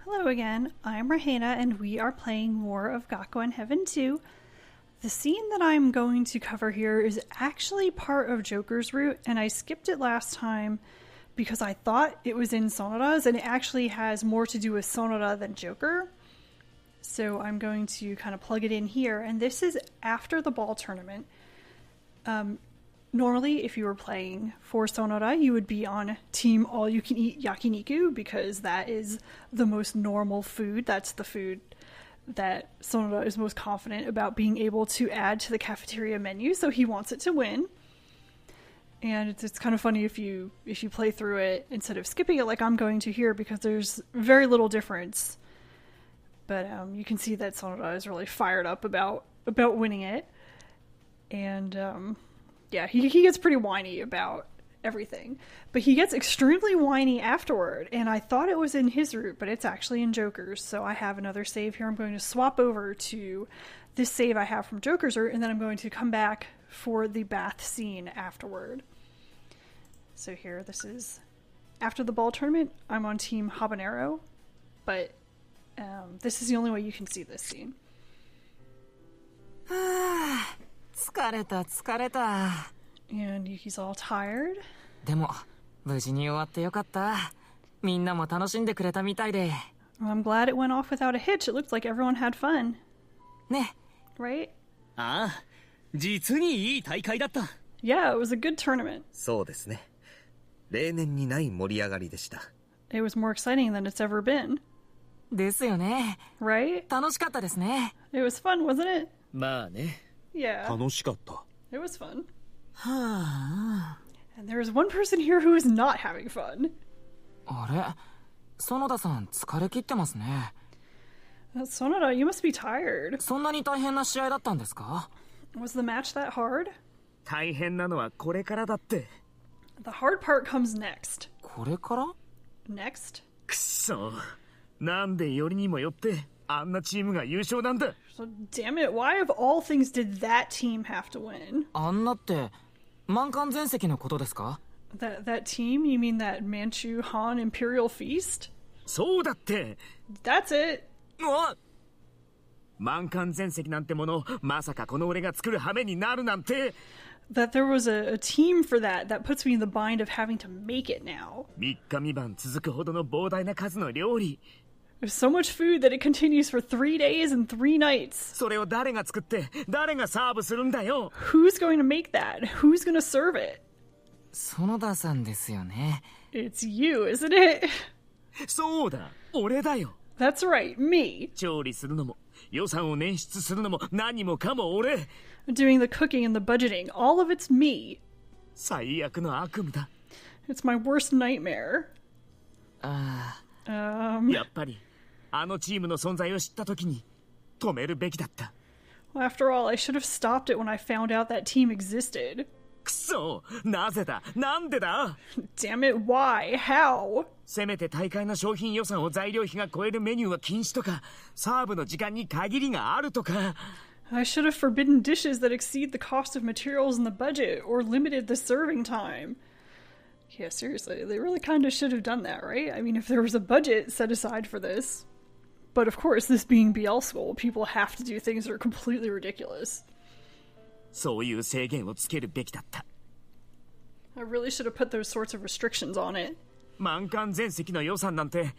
Hello again, I'm Rahena and we are playing more of Gakuen Heaven 2. The scene that I'm going to cover here is actually part of Joker's route, and I skipped it last time because I thought it was in Sonoda's, and it actually has more to do with Sonoda than Joker. So I'm going to kind of plug it in here, and this is after the ball tournament. Normally, if you were playing for Sonoda, you would be on team all-you-can-eat yakiniku, because that is the most normal food. That's the food that Sonoda is most confident about being able to add to the cafeteria menu, so he wants it to win. And it's kind of funny if you play through it instead of skipping it like I'm going to here, because there's very little difference. But you can see that Sonoda is really fired up about winning it. And yeah, he gets pretty whiny about everything. But he gets extremely whiny afterward, and I thought it was in his route, but it's actually in Joker's. So I have another save here. I'm going to swap over to this save I have from Joker's route, and then I'm going to come back for the bath scene afterward. So here, this is after the ball tournament. I'm on team Habanero, but this is the only way you can see this scene. 疲れた疲れた And Yuki's all tired. でも無事に終わってよかった。みんなも楽しんでくれたみたいで。 Well, I'm glad it went off without a hitch. It looked like everyone had fun. ね。 Right? ああ、実にいい大会だった。 Yeah, it was a good tournament. そうですね。例年にない盛り上がりでした。 It was more exciting than it's ever been. ですよね。 Right? 楽しかったですね。 It was fun, wasn't it? まあね。 Yeah. 楽しかった。 It was fun. はあ。 And there is one person here who is not having fun. あれ、園田さん疲れ切ってますね。 Sonoda, you must be tired. そんなに大変な試合だったんですか？ Was the match that hard? 大変なのはこれからだって。 The hard part comes next. これから？ Next? くっそ。なんでよりにもよってあんなチームが優勝なんだ。 So, damn it, why of all things did that team have to win? あんなって満漢全席のことですか？ That team? You mean that Manchu Han Imperial Feast? そうだって。 That's it. おっ、満漢全席なんてものまさかこの俺が作る羽目になるなんて。 That there was a team for that puts me in the bind of having to make it now. 3日3晩続くほどの膨大な数の料理。 There's so much food that it continues for 3 days and 3 nights. それを誰が作って誰がサーブするんだよ。 Who's going to make that? Who's going to serve it? 園田さんですよね。 It's you, isn't it? そうだ、俺だよ。 That's right, me. 調理するのも予算を捻出するのも何もかも俺。 Doing the cooking and the budgeting, all of it's me. 最悪の悪夢だ。 It's my worst nightmare. やっぱりあのチームの存在を知った時に止めるべきだった。 Well, after all, I should have stopped it when I found out that team existed. くそ、なぜだ、なんでだ。 Damn it, why? How? せめて大会の商品予算を材料費が超えるメニューは禁止とか、サーブの時間に限りがあるとか。 I should have forbidden dishes that exceed the cost of materials in the budget, or limited the serving time. Yeah, seriously, they really kind of should have done that, right? I mean, if there was a budget set aside for this. But of course, this being BL school, people have to do things that are completely ridiculous. そういう制限をつけるべきだった。 I really should have put those sorts of restrictions on it. 満館全席の予算なんて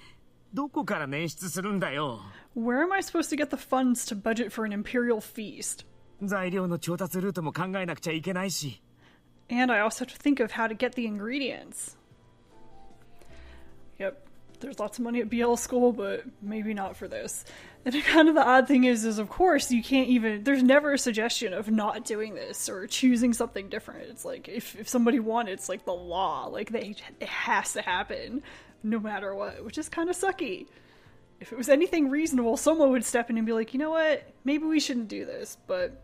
どこから捻出するんだよ。 Where am I supposed to get the funds to budget for an imperial feast? 材料の調達ルートも考えなくちゃいけないし。 And I also have to think of how to get the ingredients. Yep, there's lots of money at BL school, but maybe not for this. And kind of the odd thing is of course, you can't even, there's never a suggestion of not doing this or choosing something different. It's like, if somebody wanted, it's like the law, like it has to happen no matter what, which is kind of sucky. If it was anything reasonable, someone would step in and be like, you know what, maybe we shouldn't do this, but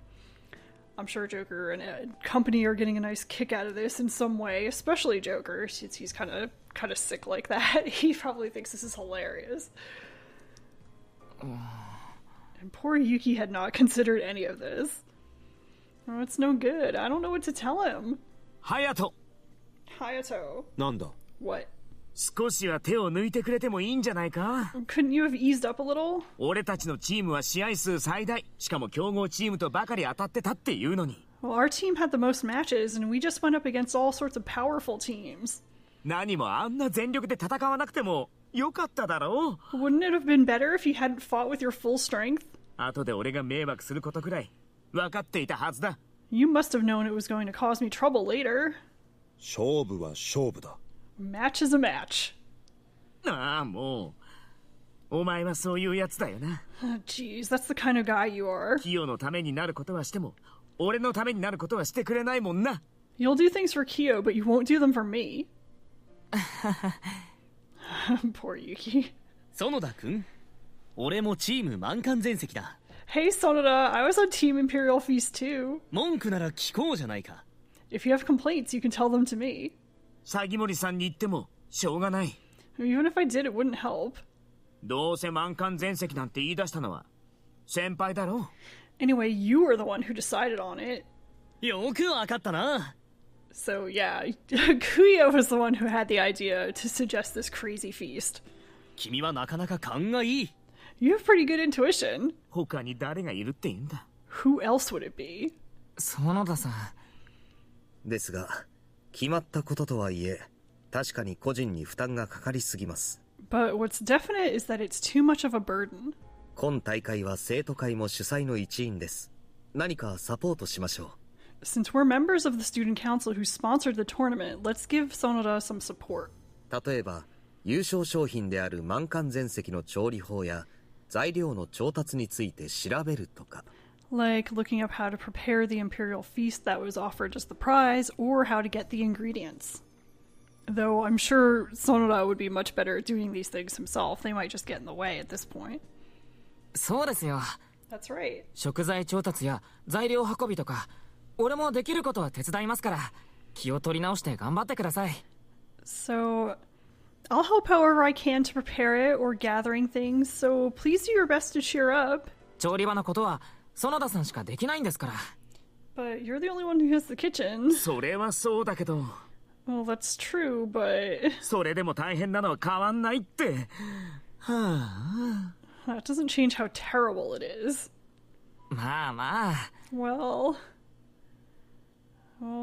I'm sure Joker and company are getting a nice kick out of this in some way, especially Joker, since he's kind of sick like that. He probably thinks this is hilarious. And poor Yuki had not considered any of this. Oh, it's no good. I don't know what to tell him. Hayato! Hayato. なんだ What? 少しは手を抜いてくれてもいいんじゃないか？ Couldn't you have eased up a little? 俺たちのチームは試合数最大、しかも強豪チームとばかり当たってたっていうのに。Well, our team had the most matches, and we just went up against all sorts of powerful teams. 何もあんな全力で戦わなくてもよかっただろう。 Wouldn't it have been better if you hadn't fought with your full strength? 後で俺が迷惑することくらい分かっていたはずだ。 You must have known it was going to cause me trouble later. 勝負は勝負だ。 Match is a match. ああ、もうお前はそういうやつだよな。 Jeez, that's the kind of guy you are. キヨのためになることはしても俺のためになることはしてくれないもんな。 You'll do things for Kyo, but you won't do them for me. Poor Yuki. 園田君、俺もチーム満館全席だ。 Hey, Sonoda, I was on Team Imperial Feast too. 文句なら聞こうじゃないか。 If you have complaints, you can tell them to me. 鷺森さんに言ってもしょうがない。 Even if I did, it wouldn't help. どうせ満館全席なんて言い出したのは先輩だろ。 Anyway, you were the one who decided on it. よくわかったな。 So yeah, Kuya was the one who had the idea to suggest this crazy feast. 君はなかなか勘がいい。 You have pretty good intuition. 他に誰がいるって言うんだ。 Who else would it be? 園田さん。ですが、決まったこととはいえ、確かに個人に負担がかかりすぎます。But what's definite is that it's too much of a burden. 今大会は生徒会も主催の一員です。何かサポートしましょう。 Since we're members of the student council who sponsored the tournament, let's give Sonoda some support. 例えば、優勝商品である満館全席の調理法や材料の調達について調べるとか。Like looking up how to prepare the imperial feast that was offered as the prize, or how to get the ingredients. Though I'm sure Sonoda would be much better at doing these things himself. They might just get in the way at this point. そうですよ。 That's right. 食材調達や材料運びとか、俺もできることは手伝いますから、気を取り直して頑張ってください。 So, I'll help however I can to prepare it or gathering things, so please do your best to cheer up. 調理場のことは園田さんしかできないんですから。 But you're the only one who has the kitchen. それはそうだけど。 Well, that's true, but それでも大変なのは変わんないって。はあ。 that doesn't change how terrible it is. まあまあ。 Well,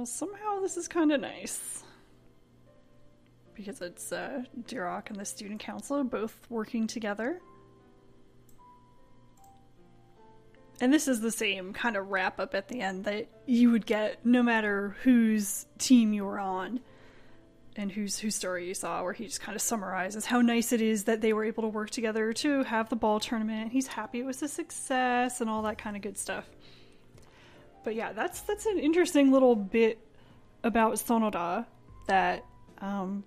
somehow this is kind of nice. Because it's Duroc and the student council both working together. And this is the same kind of wrap up at the end that you would get no matter whose team you were on and whose story you saw, where he just kind of summarizes how nice it is that they were able to work together to have the ball tournament. He's happy it was a success and all that kind of good stuff. But yeah, that's an interesting little bit about Sonoda that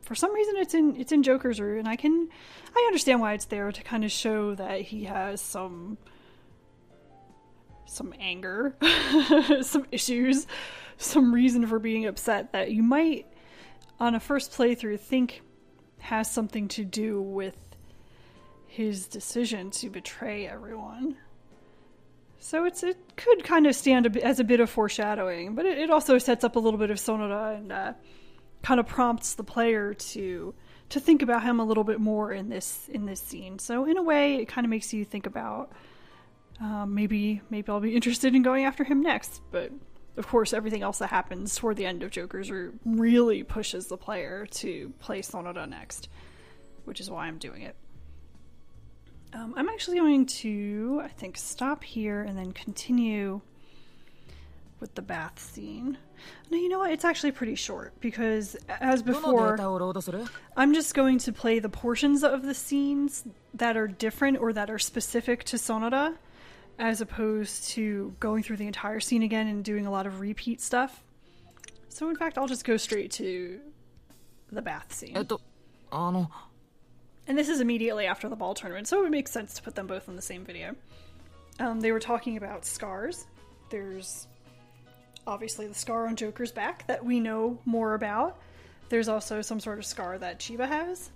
for some reason it's in Joker's route, and I understand why it's there to kind of show that he has some anger, some issues, some reason for being upset that you might on a first playthrough think has something to do with his decision to betray everyone. So it could kind of stand as a bit of foreshadowing, but it also sets up a little bit of Sonoda and kind of prompts the player to think about him a little bit more in this scene. So in a way, it kind of makes you think about maybe I'll be interested in going after him next. But of course, everything else that happens toward the end of Joker's route really pushes the player to play Sonoda next, which is why I'm doing it. I'm actually going to, I think, stop here and then continue with the bath scene. No, you know what? It's actually pretty short because, as before, I'm just going to play the portions of the scenes that are different or that are specific to Sonoda, as opposed to going through the entire scene again and doing a lot of repeat stuff. So in fact, I'll just go straight to the bath scene. And this is immediately after the ball tournament, so it would make sense to put them both in the same video. They were talking about scars. There's obviously the scar on Joker's back that we know more about. There's also some sort of scar that Chiba has.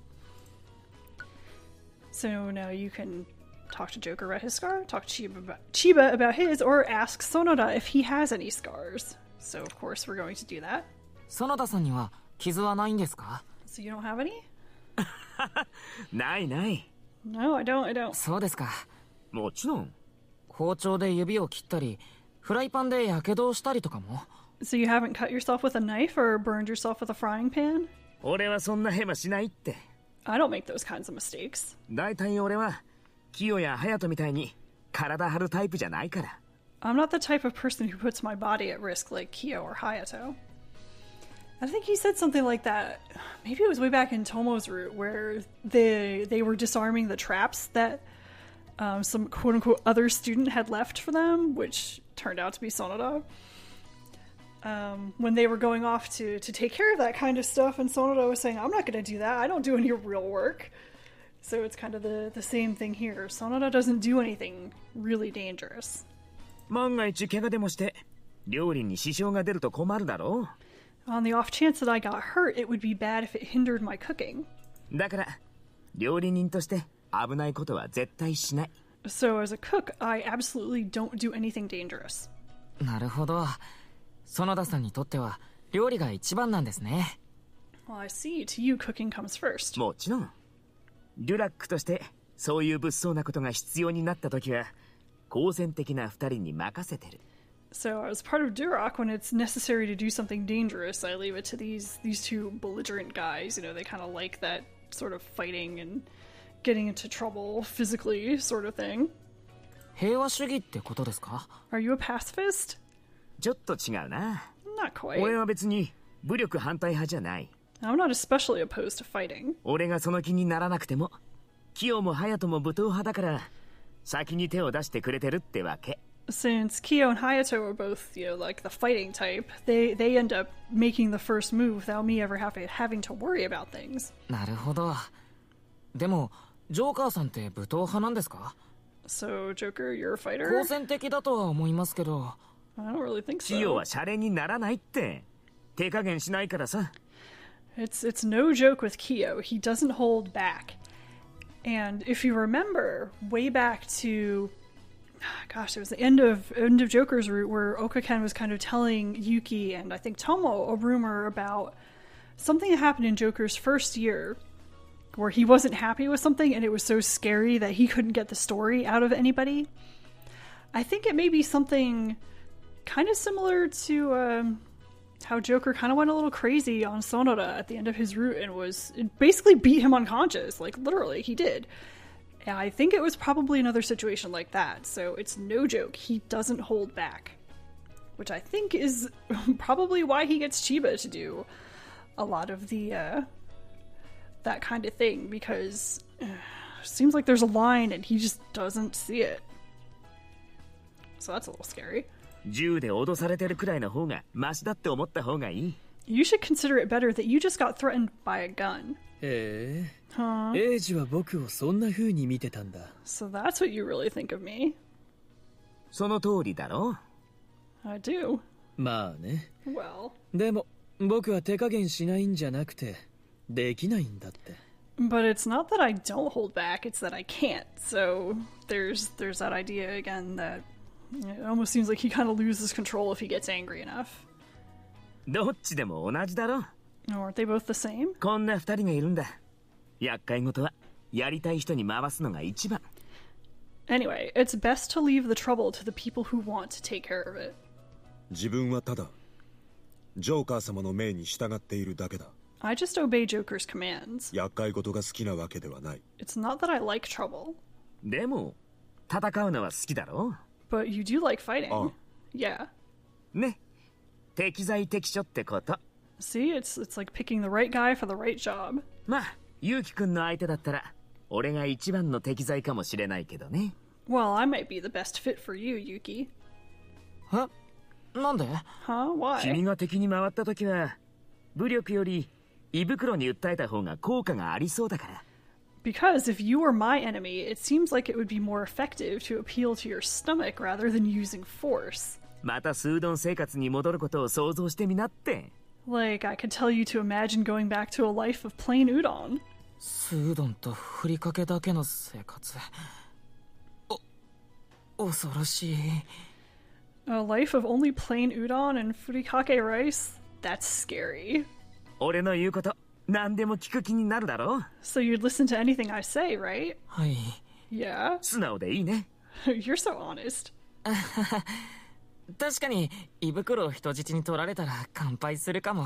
So now you can talk to Joker about his scar, talk to Chiba about his, or ask Sonoda if he has any scars. So of course we're going to do that. 園田さんには傷はないんですか? So you don't have any? ないない。 No, I don't. そうですか。もちろん。包丁で指を切ったり、フライパンで火傷をしたりとかも。 So you haven't cut yourself with a knife or burned yourself with a frying pan? 俺はそんなヘマしないって。 I don't make those kinds of mistakes. だいたい俺はキヨやハヤトみたいに体張るタイプじゃないから。 I'm not the type of person who puts my body at risk like Kyo or Hayato. I think he said something like that. Maybe it was way back in Tomo's route where they were disarming the traps that some quote-unquote other student had left for them, which turned out to be Sonoda. When they were going off to take care of that kind of stuff, and Sonoda was saying, I'm not going to do that. I don't do any real work. So it's kind of the same thing here. Sonoda doesn't do anything really dangerous. 万が一怪我でもして料理に支障が出ると困るだろう。 On the off chance that I got hurt, it would be bad if it hindered my cooking. だから料理人として危ないことは絶対しない。 So as a cook, I absolutely don't do anything dangerous. なるほど。園田さんにとっては料理が一番なんですね。 Well, I see. To you, cooking comes first. もちろん。デュラックとしてそういう物騒なことが必要になった時は好戦的な二人に任せてる。 So as part of Duroc, when it's necessary to do something dangerous, I leave it to these two belligerent guys. You know, they kind of like that sort of fighting and getting into trouble physically sort of thing. 平和主義ってことですか？ Are you a pacifist? ちょっと違うな。 Not quite. 俺は別に武力反対派じゃない。 I'm not especially opposed to fighting. 俺がその気にならなくてもキヨもハヤトも武闘派だから先に手を出してくれてるってわけ。 Since Kyo and Hayato are both, you know, like the fighting type, they end up making the first move without me ever having to worry about things. なるほど。でもジョーカーさんって武闘派なんですか？ So, Joker, you're a fighter? 好戦的だとは思いますけど。 I don't really think キヨ so. はシャレにならないって手加減しないからさ。 It's no joke with Kyo. He doesn't hold back. And if you remember, way back to, gosh, it was the end of Joker's route where Okaken was kind of telling Yuki and I think Tomo a rumor about something that happened in Joker's first year where he wasn't happy with something and it was so scary that he couldn't get the story out of anybody. I think it may be something kind of similar to how Joker kind of went a little crazy on Sonoda at the end of his route and it basically beat him unconscious. Like, literally, he did. And I think it was probably another situation like that. So it's no joke. He doesn't hold back. Which I think is probably why he gets Chiba to do a lot of the that kind of thing. Because it seems like there's a line and he just doesn't see it. So that's a little scary. 銃で脅されてるくらいの方がマシだって思った方がいい。 You should consider it better that you just got threatened by a gun. へえ。 Huh? エイジは僕をそんな風に見てたんだ。 So that's what you really think of me. その通りだろ。 I do. まあね。 Well, でも僕は手加減しないんじゃなくてできないんだって。 but it's not that I don't hold back, it's that I can't. So there's that idea again that it almost seems like he kind of loses control if he gets angry enough. どっちでも同じだろ。 Aren't they both the same? こんな二人がいるんだ。厄介事はやりたい人に回すのが一番。 Anyway, it's best to leave the trouble to the people who want to take care of it. 自分はただジョーカー様の命に従っているだけだ。 I just obey Joker's commands. 厄介事が好きなわけではない。 It's not that I like trouble, でも戦うのは好きだろ。 but you do like fighting. Oh. Yeah. ね。適材適所ってこと。 See, it's like picking the right guy for the right job. まあ、ユウキくんの相手だったら俺が一番の適材かもしれないけどね。 Well, I might be the best fit for you, Yuki. え？なんで？ Huh? Why? 君が敵に回った時は武力より胃袋に訴えた方が効果がありそうだから。 Because if you were my enemy, it seems like it would be more effective to appeal to your stomach rather than using force. またスードン生活に戻ることを想像してみなって。 Like, I could tell you to imagine going back to a life of plain udon. スードンとふりかけだけの生活。恐ろしい。 A life of only plain udon and furikake rice? That's scary. 俺の言うこと何でも聞く気になるだろ。 So you'd listen to anything I say, right? はい。 Yeah? 素直でいいね。 You're so honest. 確かに胃袋を人質に取られたら乾杯するかも。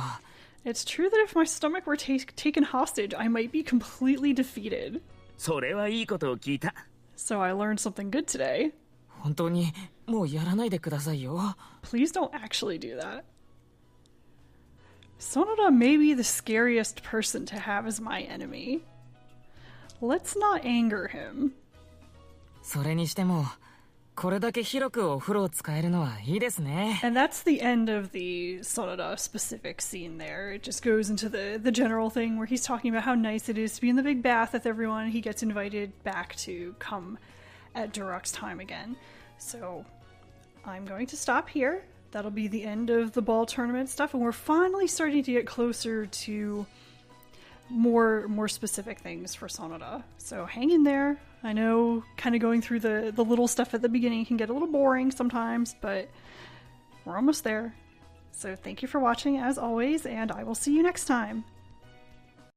It's true that if my stomach were taken hostage, I might be completely defeated. それはいいことを聞いた。 So I learned something good today. 本当にもうやらないでくださいよ。 Please don't actually do that. Sonoda may be the scariest person to have as my enemy. Let's not anger him. それにしてもこれだけ広くお風呂を使えるのはいいですね。 And that's the end of the Sonoda specific scene there. It just goes into the general thing where he's talking about how nice it is to be in the big bath with everyone. He gets invited back to come at Durok's time again. So I'm going to stop here. That'll be the end of the ball tournament stuff, and we're finally starting to get closer to more specific things for Sonoda. So hang in there. I know kind of going through the little stuff at the beginning can get a little boring sometimes, but we're almost there. So thank you for watching as always, and I will see you next time.